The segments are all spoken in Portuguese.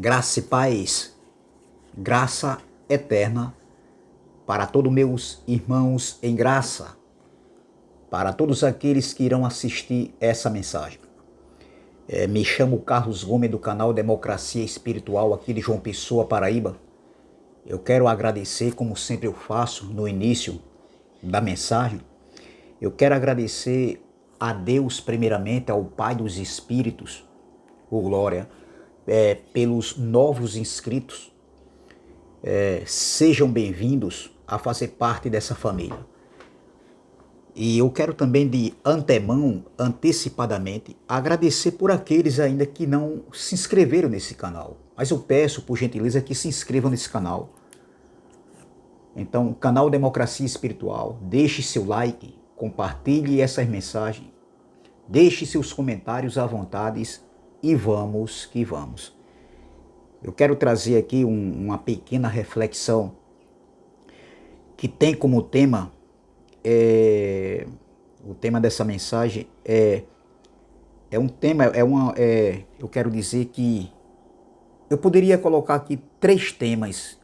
Graça e paz, graça eterna para todos meus irmãos em graça, para todos aqueles que irão assistir essa mensagem. Me chamo Carlos Gomes do canal Democracia Espiritual aqui de João Pessoa, Paraíba. Eu quero agradecer, como sempre eu faço no início da mensagem, eu quero agradecer a Deus primeiramente, ao Pai dos Espíritos, glória, pelos novos inscritos. Sejam bem-vindos a fazer parte dessa família. E eu quero também de antemão, antecipadamente, agradecer por aqueles ainda que não se inscreveram nesse canal. Mas eu peço, por gentileza, que se inscrevam nesse canal. Então, canal Democracia Espiritual, deixe seu like, compartilhe essas mensagens, deixe seus comentários à vontade e vamos que vamos. Eu quero trazer aqui uma pequena reflexão que tem como tema, o tema dessa mensagem eu quero dizer que eu poderia colocar aqui 3 temas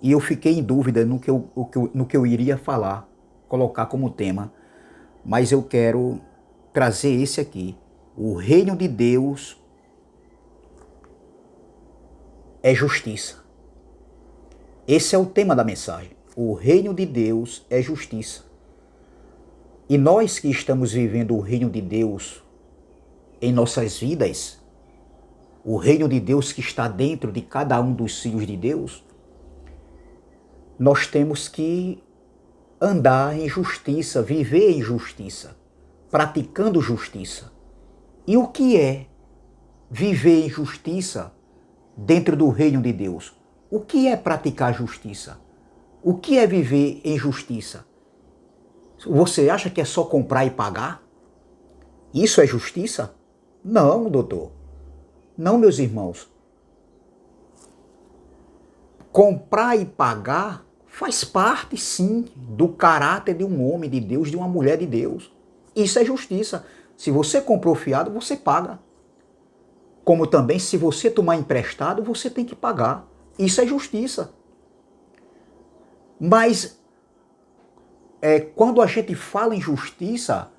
e eu fiquei em dúvida no que eu iria falar, colocar como tema, mas eu quero trazer esse aqui. O reino de Deus é justiça. Esse é o tema da mensagem. O reino de Deus é justiça. E nós que estamos vivendo o reino de Deus em nossas vidas, o reino de Deus que está dentro de cada um dos filhos de Deus, nós temos que andar em justiça, viver em justiça, praticando justiça. E o que é viver em justiça dentro do reino de Deus? O que é praticar justiça? O que é viver em justiça? Você acha que é só comprar e pagar? Isso é justiça? Não, doutor. Não, meus irmãos. Comprar e pagar faz parte, sim, do caráter de um homem de Deus, de uma mulher de Deus. Isso é justiça. Se você comprou fiado, você paga. Como também, se você tomar emprestado, você tem que pagar. Isso é justiça. Mas quando a gente fala em justiça,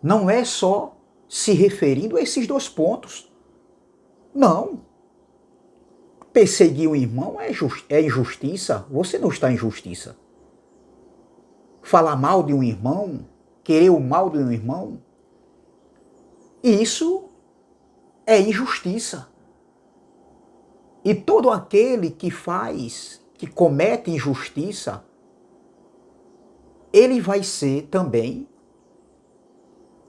não é só se referindo a esses 2 pontos. Não. Perseguir o irmão é injustiça. Você não está em justiça. Falar mal de um irmão, querer o mal de um irmão, isso é injustiça. E todo aquele que comete injustiça, ele vai ser também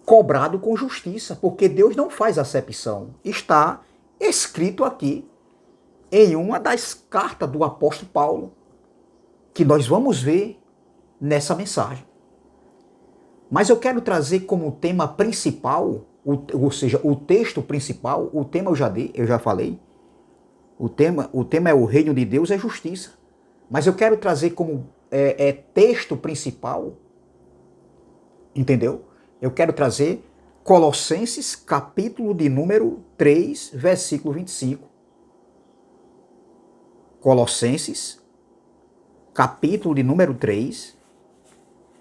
cobrado com justiça, porque Deus não faz acepção. Está escrito aqui em uma das cartas do apóstolo Paulo, que nós vamos ver nessa mensagem. Mas eu quero trazer como tema principal, ou seja, o texto principal, o tema eu já falei, o tema é o reino de Deus é justiça. Mas eu quero trazer como texto principal, entendeu? Eu quero trazer Colossenses, capítulo de número 3, versículo 25. Colossenses, capítulo de número 3,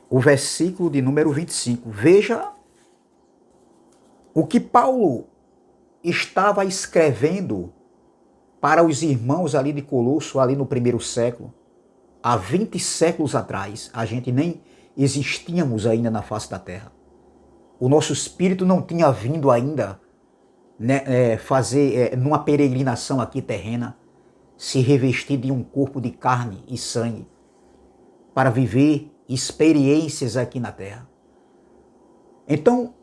o versículo de número 25. Veja o que Paulo estava escrevendo para os irmãos ali de Colosso, ali no primeiro século. Há 20 séculos atrás, a gente nem existíamos ainda na face da terra. O nosso espírito não tinha vindo ainda, né, fazer numa peregrinação aqui terrena, se revestir de um corpo de carne e sangue, para viver experiências aqui na terra. Então,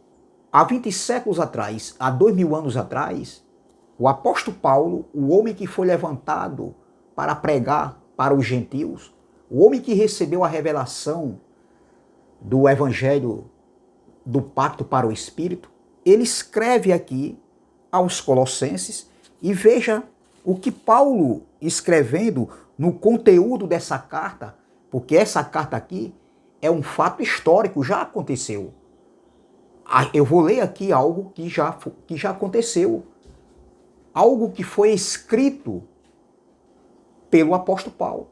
há 20 séculos atrás, há 2000 anos atrás, o apóstolo Paulo, o homem que foi levantado para pregar para os gentios, o homem que recebeu a revelação do evangelho do pacto para o Espírito, ele escreve aqui aos Colossenses e veja o que Paulo escrevendo no conteúdo dessa carta, porque essa carta aqui é um fato histórico, já aconteceu. Eu vou ler aqui algo que já aconteceu. algo que foi escrito pelo apóstolo Paulo.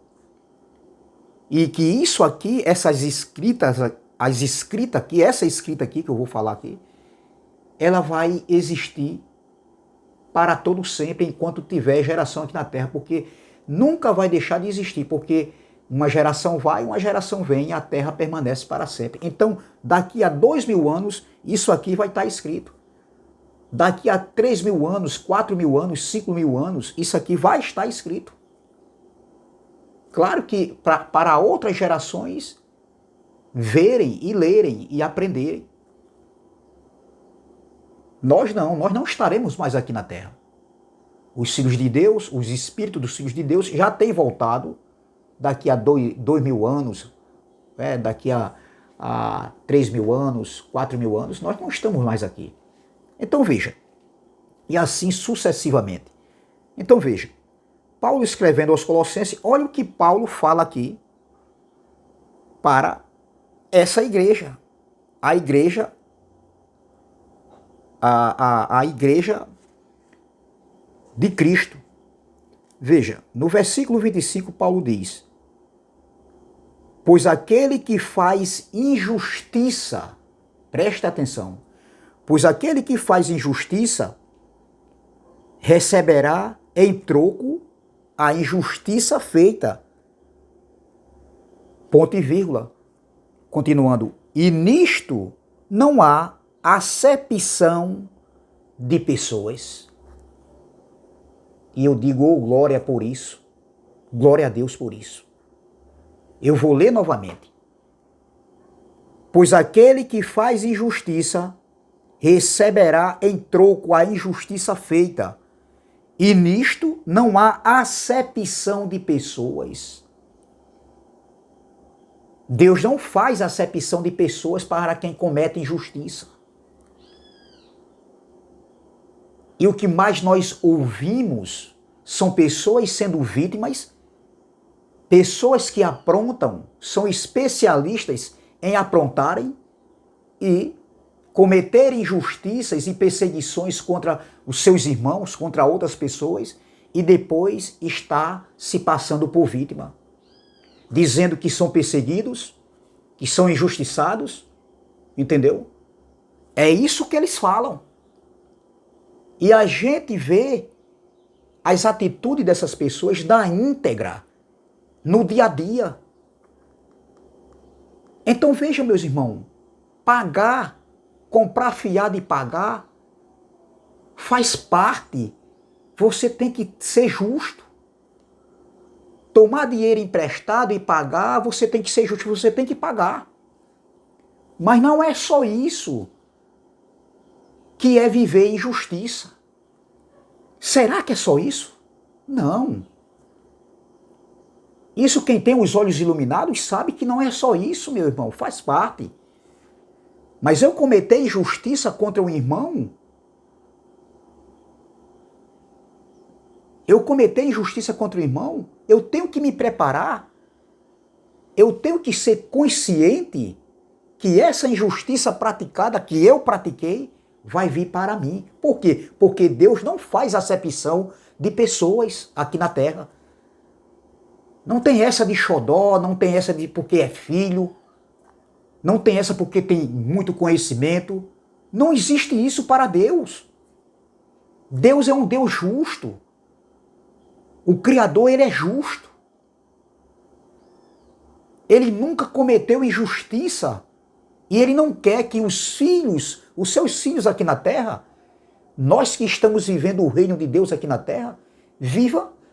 E que isso aqui, essas escritas, essa escrita aqui que eu vou falar aqui, ela vai existir para todo sempre enquanto tiver geração aqui na Terra, porque nunca vai deixar de existir, porque uma geração vai, uma geração vem e a Terra permanece para sempre. Então, daqui a 2.000 anos, isso aqui vai estar escrito. Daqui a 3.000 anos, 4.000 anos, 5.000 anos, isso aqui vai estar escrito. Claro que para outras gerações verem e lerem e aprenderem. Nós não estaremos mais aqui na Terra. Os filhos de Deus, os espíritos dos filhos de Deus já têm voltado daqui a 2.000 anos, daqui a 3.000 anos, 4.000 anos, nós não estamos mais aqui. Então veja, e assim sucessivamente. Então veja, Paulo escrevendo aos Colossenses, olha o que Paulo fala aqui para essa igreja. A igreja, a igreja de Cristo. Veja, no versículo 25, Paulo diz: pois aquele que faz injustiça, presta atenção, pois aquele que faz injustiça receberá em troco a injustiça feita. Ponto e vírgula. Continuando, e nisto não há acepção de pessoas. E eu digo, oh, glória por isso, glória a Deus por isso. Eu vou ler novamente. Pois aquele que faz injustiça receberá em troco a injustiça feita. E nisto não há acepção de pessoas. Deus não faz acepção de pessoas para quem comete injustiça. E o que mais nós ouvimos são pessoas sendo vítimas, pessoas que aprontam, são especialistas em aprontarem e cometerem injustiças e perseguições contra os seus irmãos, contra outras pessoas, e depois está se passando por vítima, dizendo que são perseguidos, que são injustiçados, entendeu? É isso que eles falam. E a gente vê as atitudes dessas pessoas na íntegra, no dia a dia. Então veja, meus irmãos, pagar, comprar fiado e pagar, faz parte. Você tem que ser justo. Tomar dinheiro emprestado e pagar, você tem que ser justo, você tem que pagar. Mas não é só isso que é viver em justiça. Será que é só isso? Não. Isso quem tem os olhos iluminados sabe que não é só isso, meu irmão, faz parte. Mas eu cometer injustiça contra um irmão, eu tenho que me preparar, eu tenho que ser consciente que essa injustiça praticada, que eu pratiquei, vai vir para mim. Por quê? Porque Deus não faz acepção de pessoas aqui na Terra. Não tem essa de xodó, não tem essa de porque é filho, não tem essa porque tem muito conhecimento. Não existe isso para Deus. Deus é um Deus justo. O Criador, ele é justo. Ele nunca cometeu injustiça. E ele não quer que os seus filhos aqui na Terra, nós que estamos vivendo o reino de Deus aqui na Terra,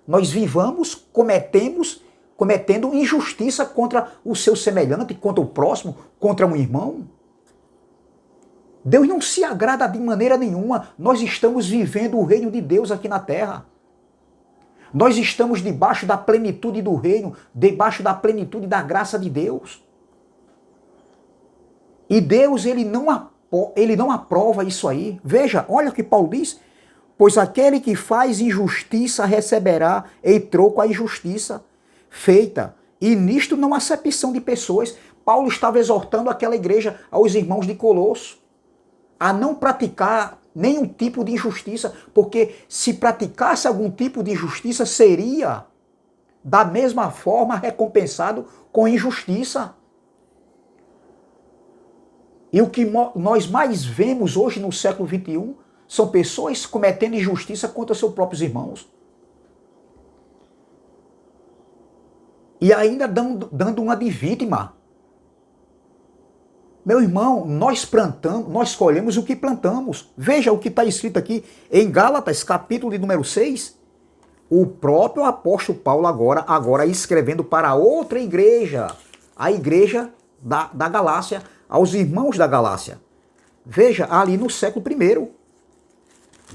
nós vivamos cometendo injustiça contra o seu semelhante, contra o próximo, contra um irmão. Deus não se agrada de maneira nenhuma. Nós estamos vivendo o reino de Deus aqui na Terra. Nós estamos debaixo da plenitude do reino, debaixo da plenitude da graça de Deus. E Deus, ele não aprova isso aí. Veja, olha o que Paulo diz. Pois aquele que faz injustiça receberá em troco a injustiça feita. E nisto não há acepção de pessoas. Paulo estava exortando aquela igreja, aos irmãos de Colosso, a não praticar nenhum tipo de injustiça, porque se praticasse algum tipo de injustiça, seria da mesma forma recompensado com injustiça. E o que nós mais vemos hoje no século XXI são pessoas cometendo injustiça contra seus próprios irmãos. E ainda dando uma de vítima. Meu irmão, nós plantamos, nós colhemos o que plantamos. Veja o que está escrito aqui em Gálatas, capítulo de número 6. O próprio apóstolo Paulo agora escrevendo para outra igreja, a igreja da Galácia, aos irmãos da Galácia. Veja, ali no século I.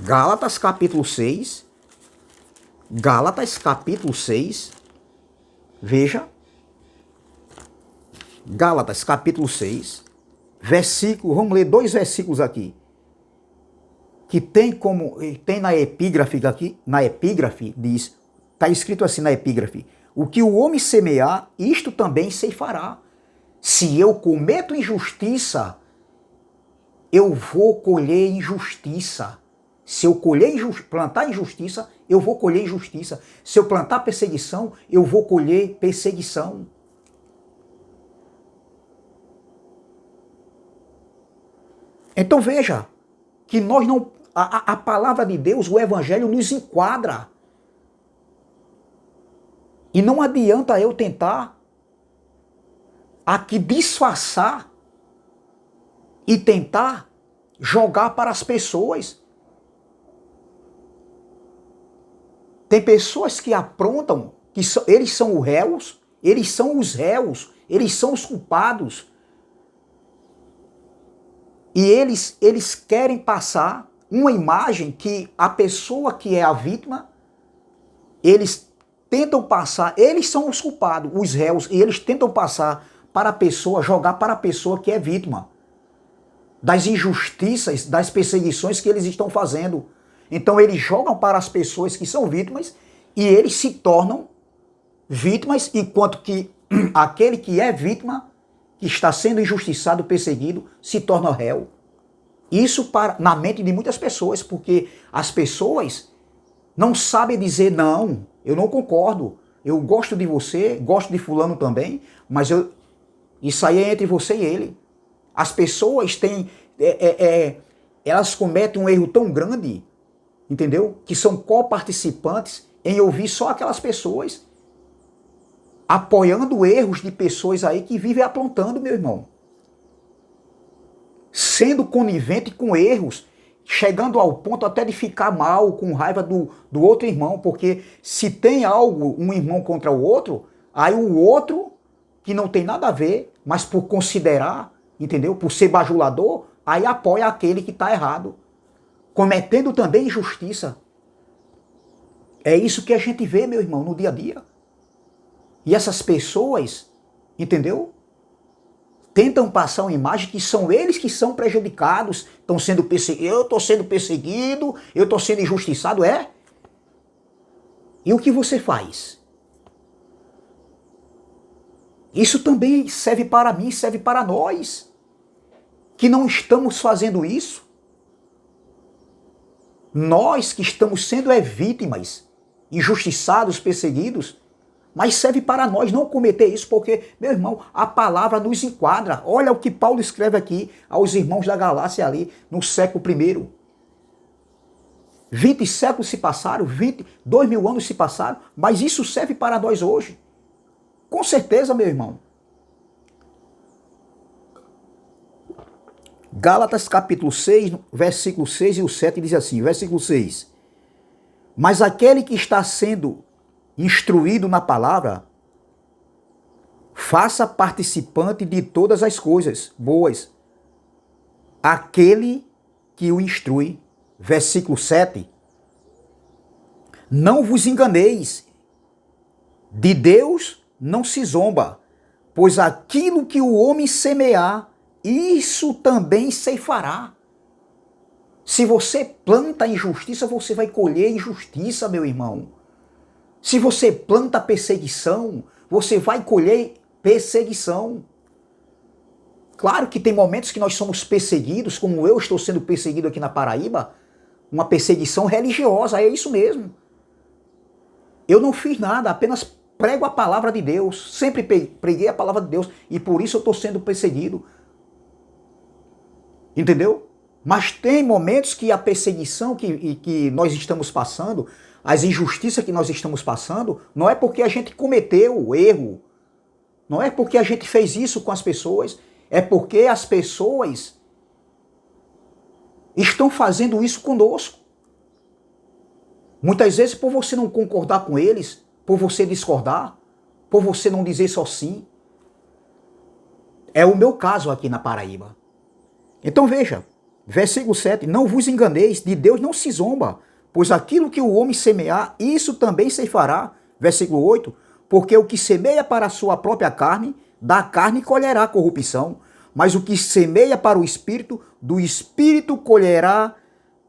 Gálatas, capítulo 6. Gálatas, capítulo 6. Veja. Gálatas, capítulo 6. Versículo, vamos ler 2 versículos aqui. Que tem na epígrafe aqui, na epígrafe diz, está escrito assim na epígrafe: o que o homem semear, isto também ceifará. Se eu cometo injustiça, eu vou colher injustiça. Se eu plantar injustiça, eu vou colher injustiça. Se eu plantar perseguição, eu vou colher perseguição. Então veja que nós não, a palavra de Deus, o evangelho nos enquadra. E não adianta eu tentar aqui disfarçar e tentar jogar para as pessoas. Tem pessoas que aprontam, eles são os réus, eles são os culpados. E eles querem passar uma imagem que a pessoa que é a vítima, eles tentam passar, eles são os culpados, os réus, e eles tentam passar para a pessoa, jogar para a pessoa que é vítima das injustiças, das perseguições que eles estão fazendo. Então eles jogam para as pessoas que são vítimas e eles se tornam vítimas, enquanto que aquele que é vítima, que está sendo injustiçado, perseguido, se torna réu. Isso na mente de muitas pessoas, porque as pessoas não sabem dizer não, eu não concordo, eu gosto de você, gosto de fulano também, mas isso aí é entre você e ele. As pessoas têm, elas cometem um erro tão grande, entendeu? Que são coparticipantes em ouvir só aquelas pessoas, apoiando erros de pessoas aí que vivem aprontando, meu irmão. Sendo conivente com erros, chegando ao ponto até de ficar mal, com raiva do outro irmão, porque se tem algo, um irmão contra o outro, aí o outro, que não tem nada a ver, mas por considerar, entendeu? Por ser bajulador, aí apoia aquele que está errado, cometendo também injustiça. É isso que a gente vê, meu irmão, no dia a dia. E essas pessoas, entendeu? Tentam passar uma imagem que são eles que são prejudicados, estão sendo perseguidos, eu estou sendo perseguido, eu estou sendo injustiçado, é? E o que você faz? Isso também serve para mim, serve para nós, que não estamos fazendo isso. Nós que estamos sendo vítimas, injustiçados, perseguidos, mas serve para nós não cometer isso, porque, meu irmão, a palavra nos enquadra. Olha o que Paulo escreve aqui aos irmãos da Galácia ali no século I. 20 séculos se passaram, 2.000 anos se passaram, mas isso serve para nós hoje. Com certeza, meu irmão. Gálatas capítulo 6, versículo 6 e o 7 diz assim, versículo 6. Mas aquele que está sendo instruído na palavra, faça participante de todas as coisas boas. Aquele que o instrui, versículo 7. Não vos enganeis, de Deus não se zomba, pois aquilo que o homem semear, isso também ceifará. Se você planta injustiça, você vai colher injustiça, meu irmão. Se você planta perseguição, você vai colher perseguição. Claro que tem momentos que nós somos perseguidos, como eu estou sendo perseguido aqui na Paraíba, uma perseguição religiosa, é isso mesmo. Eu não fiz nada, apenas prego a palavra de Deus, sempre preguei a palavra de Deus, e por isso eu estou sendo perseguido. Entendeu? Mas tem momentos que a perseguição que nós estamos passando, as injustiças que nós estamos passando, não é porque a gente cometeu o erro, não é porque a gente fez isso com as pessoas, é porque as pessoas estão fazendo isso conosco. Muitas vezes por você não concordar com eles, por você discordar, por você não dizer só sim. É o meu caso aqui na Paraíba. Então veja, versículo 7, não vos enganeis, de Deus não se zomba, pois aquilo que o homem semear, isso também se fará. Versículo 8, porque o que semeia para a sua própria carne, da carne colherá corrupção, mas o que semeia para o Espírito, do Espírito colherá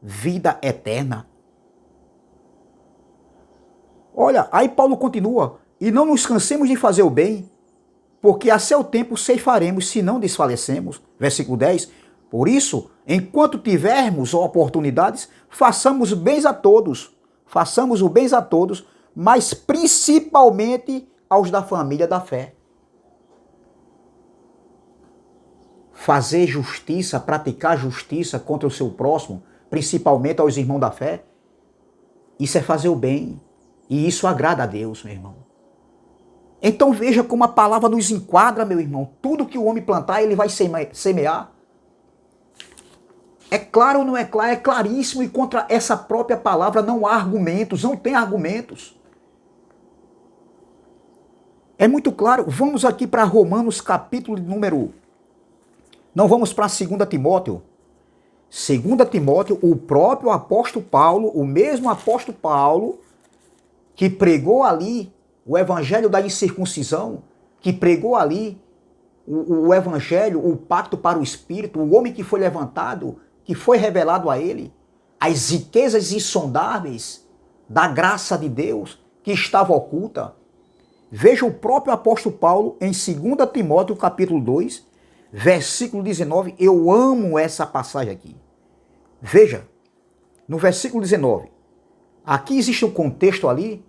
vida eterna. Olha, aí Paulo continua, e não nos cansemos de fazer o bem, porque a seu tempo ceifaremos se não desfalecemos. Versículo 10, por isso, enquanto tivermos oportunidades, façamos bens a todos, façamos o bem a todos, mas principalmente aos da família da fé. Fazer justiça, praticar justiça contra o seu próximo, principalmente aos irmãos da fé, isso é fazer o bem. E isso agrada a Deus, meu irmão. Então veja como a palavra nos enquadra, meu irmão. Tudo que o homem plantar, ele vai semear. É claro ou não é claro? É claríssimo, e contra essa própria palavra não há argumentos, não tem argumentos. É muito claro. Vamos aqui para Romanos capítulo número... Não, vamos para 2 Timóteo. 2 Timóteo, o próprio apóstolo Paulo, o mesmo apóstolo Paulo, que pregou ali o evangelho da incircuncisão, que pregou ali o evangelho, o pacto para o Espírito, o homem que foi levantado, que foi revelado a ele, as riquezas insondáveis da graça de Deus que estava oculta. Veja o próprio apóstolo Paulo em 2 Timóteo capítulo 2, versículo 19, eu amo essa passagem aqui. Veja, no versículo 19, aqui existe um contexto ali,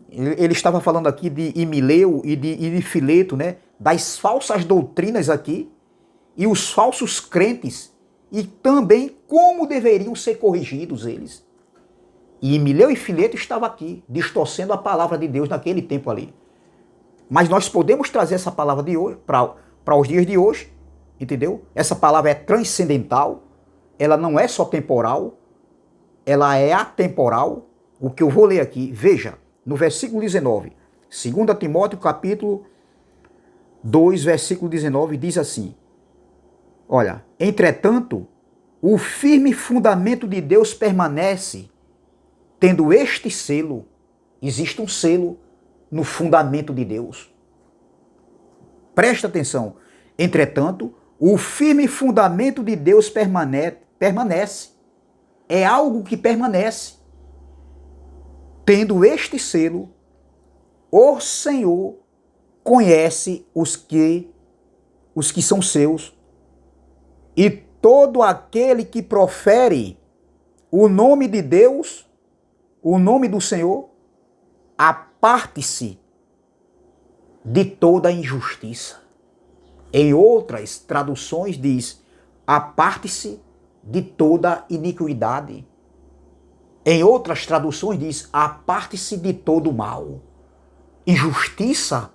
ele estava falando aqui de Himileu e de Fileto, né? Das falsas doutrinas aqui, e os falsos crentes, e também como deveriam ser corrigidos eles. E Himileu e Fileto estavam aqui, distorcendo a palavra de Deus naquele tempo ali. Mas nós podemos trazer essa palavra de hoje, para os dias de hoje, entendeu? Essa palavra é transcendental, ela não é só temporal, ela é atemporal. O que eu vou ler aqui, veja, no versículo 19, 2 Timóteo capítulo 2, versículo 19, diz assim, olha, entretanto, o firme fundamento de Deus permanece, tendo este selo, existe um selo no fundamento de Deus. Presta atenção, entretanto, o firme fundamento de Deus permanece, é algo que permanece. Tendo este selo, o Senhor conhece os que são seus, e todo aquele que profere o nome de Deus, o nome do Senhor, aparte-se de toda injustiça. Em outras traduções diz, aparte-se de toda iniquidade. Em outras traduções diz, aparte-se de todo mal. Injustiça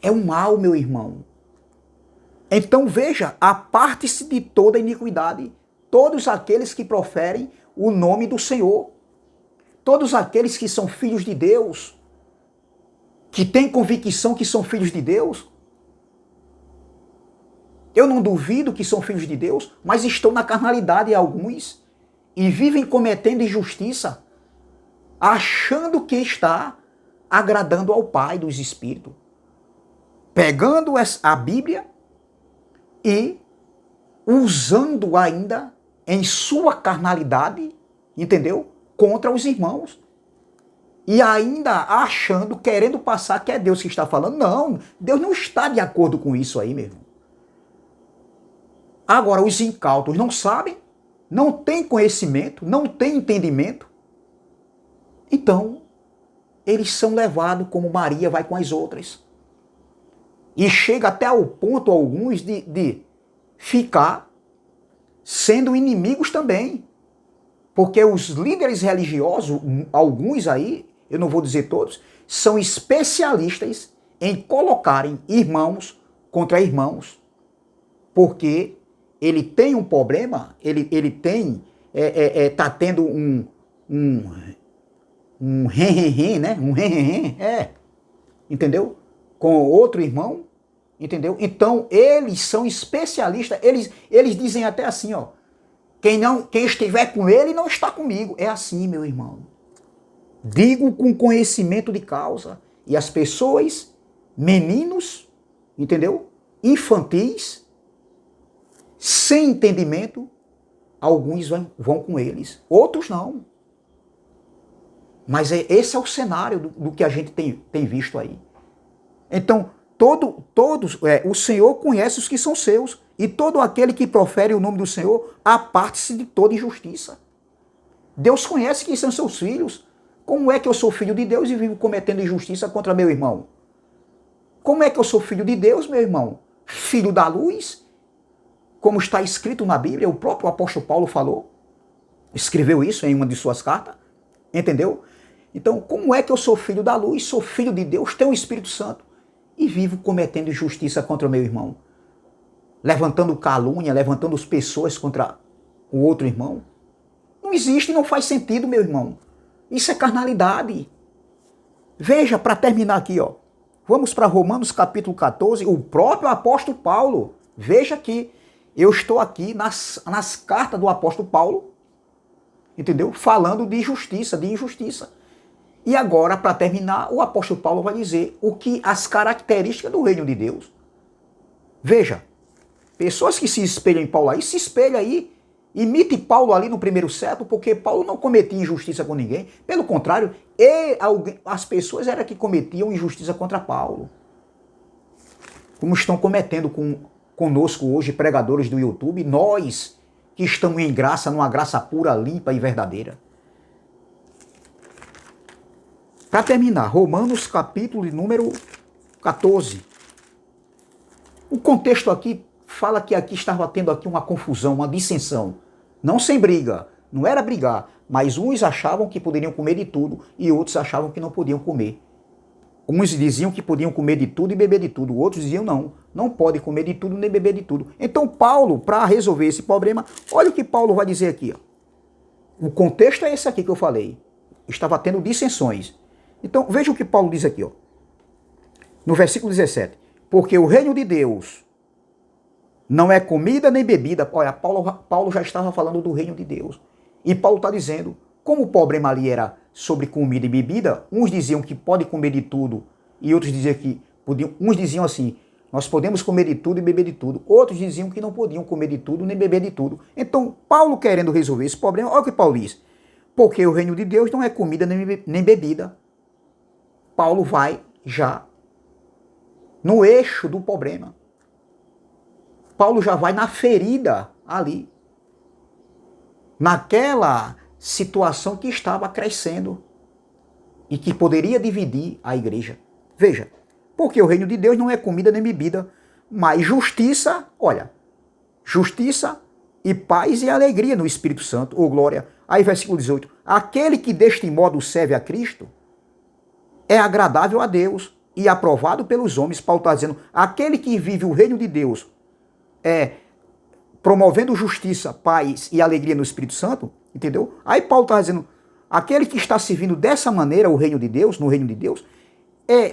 é um mal, meu irmão. Então veja, aparte-se de toda iniquidade. Todos aqueles que proferem o nome do Senhor. Todos aqueles que são filhos de Deus. Que têm convicção que são filhos de Deus. Eu não duvido que são filhos de Deus, mas estão na carnalidade alguns. E vivem cometendo injustiça, achando que está agradando ao Pai dos Espíritos. Pegando a Bíblia e usando ainda em sua carnalidade, entendeu? Contra os irmãos. E ainda achando, querendo passar que é Deus que está falando. Não, Deus não está de acordo com isso aí, meu irmão. Agora, os incautos não sabem, não têm conhecimento, não têm entendimento. Então, eles são levados como Maria vai com as outras. E chega até ao ponto, alguns, de ficar sendo inimigos também. Porque os líderes religiosos, alguns aí, eu não vou dizer todos, são especialistas em colocarem irmãos contra irmãos. Porque ele tem um problema, ele tem, tá tendo um ren, né? Um ren, entendeu? Com outro irmão, entendeu? Então, eles são especialistas, eles dizem até assim, ó, quem estiver com ele não está comigo. É assim, meu irmão. Digo com conhecimento de causa. E as pessoas, meninos, entendeu? Infantis, sem entendimento, alguns vão com eles, outros não. Mas esse é o cenário do que a gente tem visto aí. Então, todos, o Senhor conhece os que são seus, e todo aquele que profere o nome do Senhor aparte-se de toda injustiça. Deus conhece quem são seus filhos. Como é que eu sou filho de Deus e vivo cometendo injustiça contra meu irmão? Como é que eu sou filho de Deus, meu irmão? Filho da luz? Como está escrito na Bíblia, o próprio apóstolo Paulo falou, escreveu isso em uma de suas cartas, entendeu? Então, como é que eu sou filho da luz, sou filho de Deus, tenho o Espírito Santo e vivo cometendo injustiça contra o meu irmão? Levantando calúnia, levantando as pessoas contra o outro irmão? Não existe, não faz sentido, meu irmão. Isso é carnalidade. Veja, para terminar aqui, ó, vamos para Romanos capítulo 14, o próprio apóstolo Paulo. Veja que eu estou aqui nas cartas do apóstolo Paulo, entendeu? Falando de justiça, de injustiça. E agora, para terminar, o apóstolo Paulo vai dizer as características do reino de Deus. Veja, pessoas que se espelham em Paulo aí, se espelham aí, imite Paulo ali no primeiro século, porque Paulo não cometia injustiça com ninguém. Pelo contrário, as pessoas eram que cometiam injustiça contra Paulo. Como estão cometendo conosco hoje, pregadores do YouTube, nós que estamos em graça, numa graça pura, limpa e verdadeira. Para terminar, Romanos capítulo número 14. O contexto aqui fala que aqui estava tendo aqui uma confusão, uma dissensão. Não sem briga, não era brigar, mas uns achavam que poderiam comer de tudo e outros achavam que não podiam comer. Uns diziam que podiam comer de tudo e beber de tudo, outros diziam não pode comer de tudo nem beber de tudo. Então Paulo, para resolver esse problema, olha o que Paulo vai dizer aqui. Ó. O contexto é esse aqui que eu falei. Estava tendo dissensões. Então veja o que Paulo diz aqui, ó. No versículo 17. Porque o reino de Deus não é comida nem bebida. Olha, Paulo já estava falando do reino de Deus. E Paulo está dizendo, como o problema ali era sobre comida e bebida, uns diziam que pode comer de tudo e outros diziam que podiam. Uns diziam assim, nós podemos comer de tudo e beber de tudo. Outros diziam que não podiam comer de tudo nem beber de tudo. Então, Paulo querendo resolver esse problema, olha o que Paulo diz. Porque o reino de Deus não é comida nem bebida. Paulo vai já no eixo do problema. Paulo já vai na ferida ali. Naquela situação que estava crescendo e que poderia dividir a igreja. Veja, porque o reino de Deus não é comida nem bebida, mas justiça, olha, justiça e paz e alegria no Espírito Santo, ou glória. Aí versículo 18, aquele que deste modo serve a Cristo é agradável a Deus e aprovado pelos homens. Paulo está dizendo, aquele que vive o reino de Deus promovendo justiça, paz e alegria no Espírito Santo, entendeu? Aí Paulo está dizendo, aquele que está servindo dessa maneira o reino de Deus, no reino de Deus,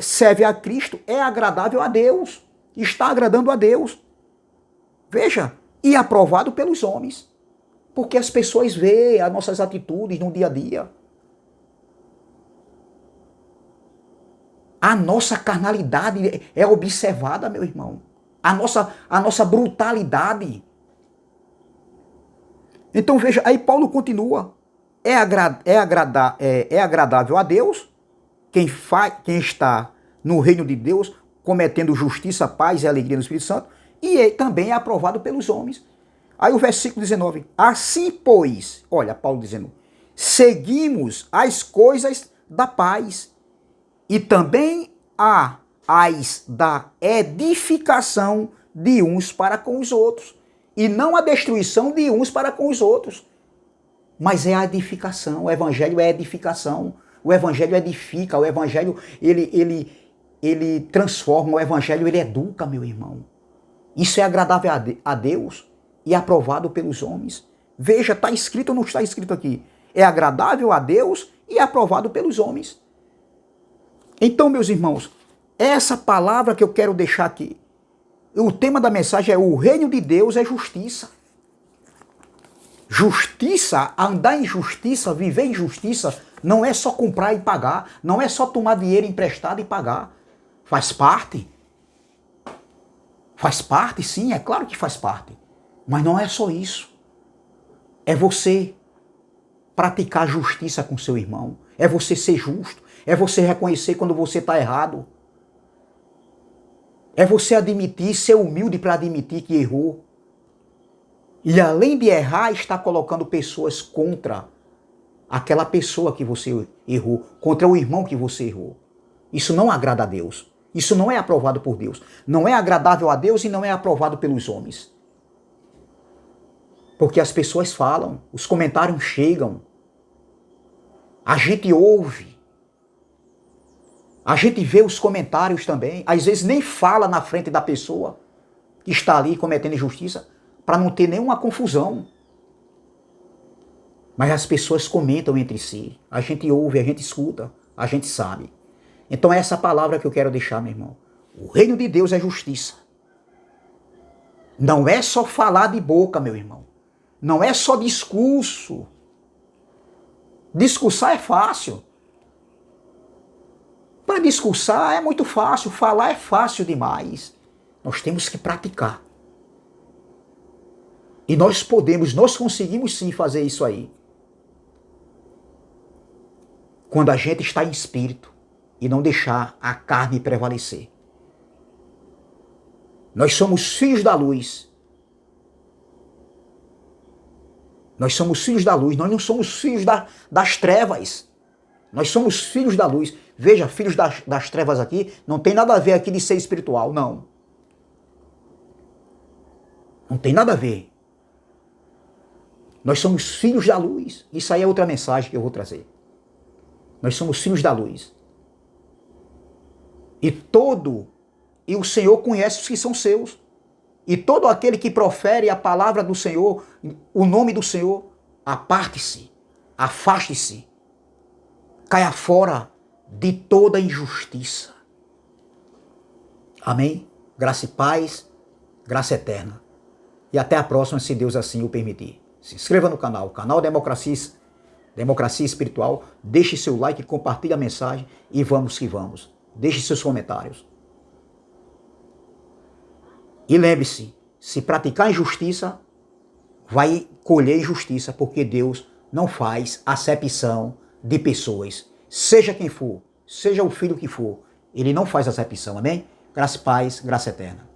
serve a Cristo, é agradável a Deus, está agradando a Deus. Veja, e aprovado pelos homens, porque as pessoas veem as nossas atitudes no dia a dia. A nossa carnalidade é observada, meu irmão. A nossa brutalidade. Então veja, aí Paulo continua. É agradável a Deus, quem está no reino de Deus, cometendo justiça, paz e alegria no Espírito Santo, e também é aprovado pelos homens. Aí o versículo 19. Assim, pois, olha, Paulo dizendo, seguimos as coisas da paz e também as da edificação de uns para com os outros, e não a destruição de uns para com os outros. Mas é a edificação, o evangelho é edificação, o evangelho edifica, o evangelho ele transforma, o evangelho ele educa, meu irmão. Isso é agradável a Deus e aprovado pelos homens. Veja, está escrito ou não está escrito aqui? É agradável a Deus e aprovado pelos homens. Então, meus irmãos, essa palavra que eu quero deixar aqui, o tema da mensagem é: o reino de Deus é justiça. Justiça, andar em justiça, viver em justiça, não é só comprar e pagar, não é só tomar dinheiro emprestado e pagar. Faz parte. Faz parte, sim, é claro que faz parte. Mas não é só isso. É você praticar justiça com seu irmão. É você ser justo. É você reconhecer quando você está errado. É você admitir, ser humilde para admitir que errou. E além de errar, está colocando pessoas contra aquela pessoa que você errou, contra o irmão que você errou. Isso não agrada a Deus. Isso não é aprovado por Deus. Não é agradável a Deus e não é aprovado pelos homens. Porque as pessoas falam, os comentários chegam, a gente ouve, a gente vê os comentários também, às vezes nem fala na frente da pessoa que está ali cometendo injustiça, para não ter nenhuma confusão. Mas as pessoas comentam entre si, a gente ouve, a gente escuta, a gente sabe. Então é essa palavra que eu quero deixar, meu irmão. O reino de Deus é justiça. Não é só falar de boca, meu irmão. Não é só discurso. Discursar é fácil. Para discursar é muito fácil, falar é fácil demais. Nós temos que praticar. E nós conseguimos sim fazer isso aí. Quando a gente está em espírito e não deixar a carne prevalecer. Nós somos filhos da luz. Nós somos filhos da luz, nós não somos filhos das trevas. Nós somos filhos da luz. Veja, filhos das trevas aqui, não tem nada a ver aqui de ser espiritual, não. Não tem nada a ver. Nós somos filhos da luz. Isso aí é outra mensagem que eu vou trazer. Nós somos filhos da luz. E o Senhor conhece os que são seus. E todo aquele que profere a palavra do Senhor, o nome do Senhor, aparte-se, afaste-se, caia fora de toda injustiça. Amém? Graça e paz, graça eterna. E até a próxima, se Deus assim o permitir. Se inscreva no canal Democracia Espiritual, deixe seu like, compartilhe a mensagem e vamos que vamos. Deixe seus comentários. E lembre-se, se praticar injustiça, vai colher injustiça, porque Deus não faz acepção de pessoas. Seja quem for, seja o filho que for, Ele não faz acepção, amém? Graça e paz, graça eterna.